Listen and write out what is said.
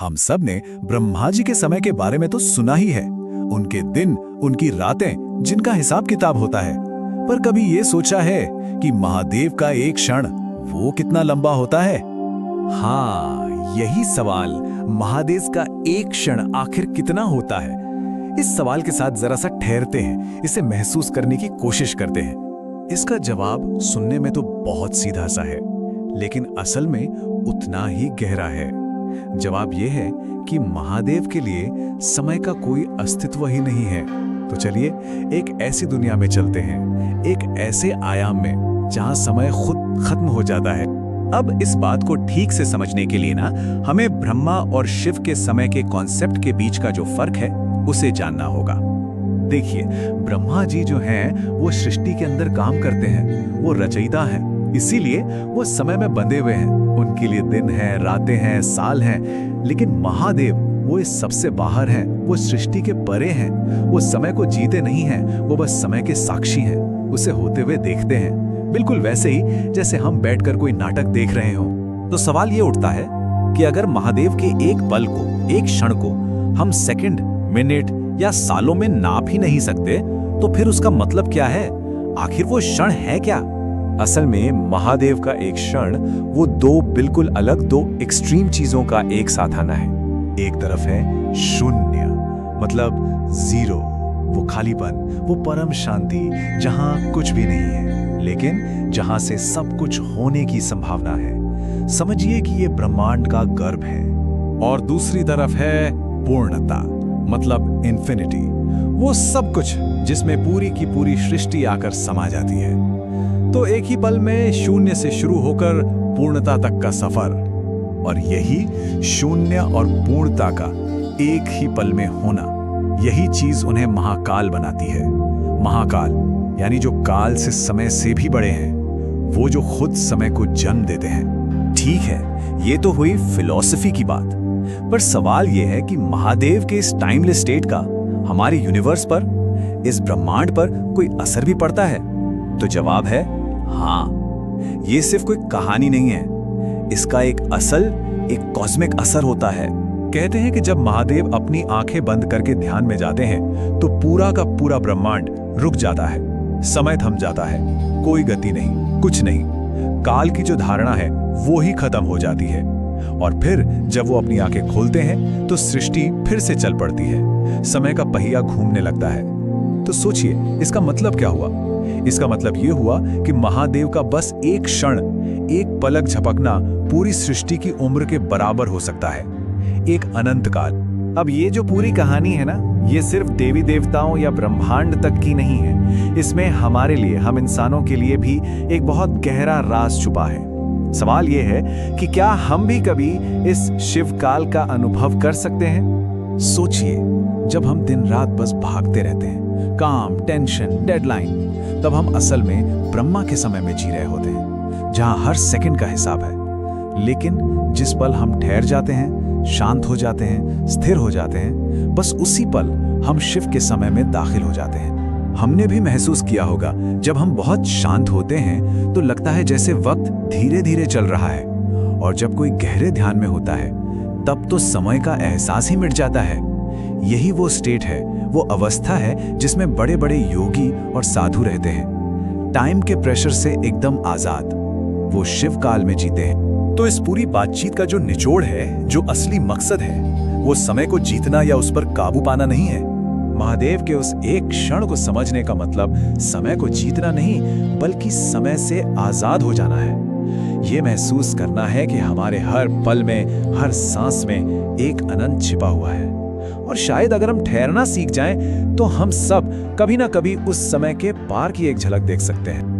हम सब ने ब्रह्मा जी के समय के बारे में तो सुना ही है, उनके दिन, उनकी रातें, जिनका हिसाब किताब होता है। पर कभी ये सोचा है कि महादेव का एक क्षण वो कितना लंबा होता है? हाँ, यही सवाल, महादेव का एक क्षण आखिर कितना होता है, इस सवाल के साथ जरा सा ठहरते हैं, इसे महसूस करने की कोशिश करते हैं। इसका जवाब सुनने में तो बहुत सीधा सा है, लेकिन असल में उतना ही गहरा है। जवाब यह है कि महादेव के लिए समय का कोई अस्तित्व ही नहीं है। तो चलिए एक ऐसी दुनिया में चलते हैं, एक ऐसे आयाम में जहां समय खुद खत्म हो जाता है। अब इस बात को ठीक से समझने के लिए ना हमें ब्रह्मा और शिव के समय के कॉन्सेप्ट के बीच का जो फर्क है उसे जानना होगा। देखिए, ब्रह्मा जी जो हैं वो सृष्टि के अंदर काम करते हैं, वो रचयिता हैं, इसीलिए वो समय में बंधे हुए हैं। उनके लिए दिन है, रातें हैं, साल हैं। लेकिन महादेव वो इस सबसे बाहर हैं, वो सृष्टि के परे हैं। वो समय को जीते नहीं हैं, वो बस समय के साक्षी हैं, उसे होते हुए देखते हैं, बिल्कुल वैसे ही जैसे हम बैठकर कोई नाटक देख रहे हो। तो सवाल ये उठता है कि अगर महादेव के एक पल को, एक क्षण को हम सेकंड, मिनट या सालों में नाप ही नहीं सकते, तो फिर उसका मतलब क्या है? आखिर वो क्षण है क्या? असल में महादेव का एक क्षण वो दो बिल्कुल अलग, दो एक्सट्रीम चीजों का एक साथ आना है। एक तरफ है शून्य, मतलब जीरो, वो खालीपन, वो परम शांति जहां कुछ भी नहीं है, लेकिन जहां से सब कुछ होने की संभावना है। समझिए कि ये ब्रह्मांड का गर्भ है। और दूसरी तरफ है पूर्णता, मतलब इन्फिनिटी, वो सब कुछ जिसमें पूरी की पूरी सृष्टि आकर समा जाती है। तो एक ही पल में शून्य से शुरू होकर पूर्णता तक का सफर, और यही शून्य और पूर्णता का एक ही पल में होना, यही चीज उन्हें महाकाल बनाती है। महाकाल यानी जो काल से, समय से भी बड़े हैं, वो जो खुद समय को जन्म देते हैं। ठीक है, ये तो हुई फिलॉसफी की बात, पर सवाल ये है कि महादेव के इस टाइमलेस स्टेट का हमारे यूनिवर्स पर, इस ब्रह्मांड पर कोई असर भी पड़ता है? तो जवाब है हाँ। ये सिर्फ कोई कहानी नहीं है, इसका एक असल, एक कॉस्मिक असर होता है। कहते हैं कि जब महादेव अपनी आंखें बंद करके ध्यान में जाते हैं तो पूरा का पूरा ब्रह्मांड रुक जाता है, समय थम जाता है, कोई गति नहीं, कुछ नहीं। काल की जो धारणा है वो ही खत्म हो जाती है। और फिर जब वो अपनी आंखें खोलते हैं तो सृष्टि फिर से चल पड़ती है, समय का पहिया घूमने लगता है। तो सोचिए, इसका मतलब क्या हुआ? इसका मतलब ये हुआ कि महादेव का बस एक क्षण, एक पलक झपकना पूरी सृष्टि की उम्र के बराबर हो सकता है, एक अनंत काल। अब ये जो पूरी कहानी है ना, ये सिर्फ देवी देवताओं या ब्रह्मांड तक की नहीं है। इसमें हमारे लिए, हम इंसानों के लिए भी एक बहुत गहरा राज छुपा है। सवाल ये है कि क्या हम भी कभी इस शिव काल का अनुभव कर सकते हैं? सोचिए, जब हम दिन रात बस भागते रहते हैं, काम, टेंशन, डेडलाइन, तब हम असल में ब्रह्मा के समय में जी रहे होते हैं, जहां हर सेकंड का हिसाब है। लेकिन जिस पल हम ठहर जाते हैं, शांत हो जाते हैं, स्थिर हो जाते हैं, बस उसी पल हम शिव के समय में दाखिल हो जाते हैं। हमने भी महसूस किया होगा, जब हम बहुत शांत होते हैं तो लगता है जैसे वक्त धीरे धीरे चल रहा है, और जब कोई गहरे ध्यान में होता है तब तो समय का एहसास ही मिट जाता है। यही वो स्टेट है, वो अवस्था है जिसमें बड़े बड़े योगी और साधु रहते हैं, टाइम के प्रेशर से एकदम आजाद। वो शिव काल में जीते हैं। तो इस पूरी बातचीत का जो निचोड़ है, जो असली मकसद है, वो समय को जीतना या उस पर काबू पाना नहीं है। महादेव के उस एक क्षण को समझने का मतलब समय को जीतना नहीं, बल्कि समय से आजाद हो जाना है। ये महसूस करना है कि हमारे हर पल में, हर सांस में एक अनंत छिपा हुआ है। और शायद अगर हम ठहरना सीख जाएं, तो हम सब कभी ना कभी उस समय के पार की एक झलक देख सकते हैं।